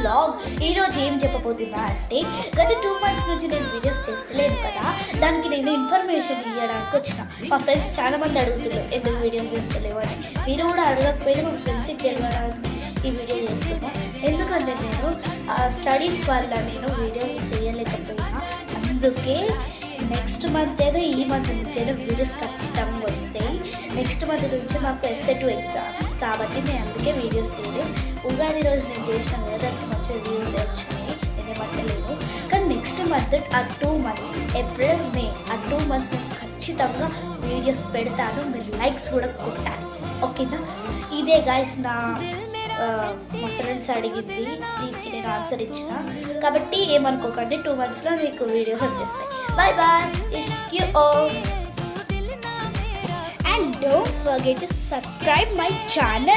Vlog. ఈరోజు ఏం చెప్పబోతున్నా అంటే గత 2 months నుంచి నేను వీడియోస్ చేస్తలేను కదా, దానికి నేను ఇన్ఫర్మేషన్ ఇవ్వడానికి వచ్చిన. మా ఫ్రెండ్స్ చాలా మంది అడుగుతున్నారు ఎందుకు వీడియోస్ చేస్తలేవు అని. మీరు కూడా అడగకపోయినా మా ఫ్రెండ్స్కి తెలియడానికి ఈ వీడియో చేస్తున్నా. ఎందుకంటే నేను స్టడీస్ వల్ల నేను వీడియోస్ చేయలేకపోయినా, అందుకే నెక్స్ట్ మంత్ అయినా ఈ మంత్ నుంచి అయినా వీడియోస్ ఖచ్చితంగా వస్తాయి. నెక్స్ట్ మంత్ నుంచి మాకు SA2 ఎగ్జామ్స్ కాబట్టి నేను అందుకే వీడియోస్ చేయలేదు. ఉగాది రోజు నేను చేసిన కదా, దానికి మంచి వ్యూస్ వచ్చినాయి, నేనేమంటలేను. కానీ నెక్స్ట్ మంత్ ఆ 2 months ఏప్రిల్ మే ఆ 2 months నేను ఖచ్చితంగా వీడియోస్ పెడతాను. మీరు లైక్స్ కూడా కొట్టాలి, ఓకేనా? ఇదే గాయస్ నా మా ఫ్రెండ్స్ అడిగింది, దీనికి నేను ఆన్సర్ ఇచ్చిన. కాబట్టి ఏమనుకోకండి, 2 monthsలో మీకు వీడియోస్ వచ్చేస్తాయి. Bye bye. Wish you all. And don't forget to subscribe my channel.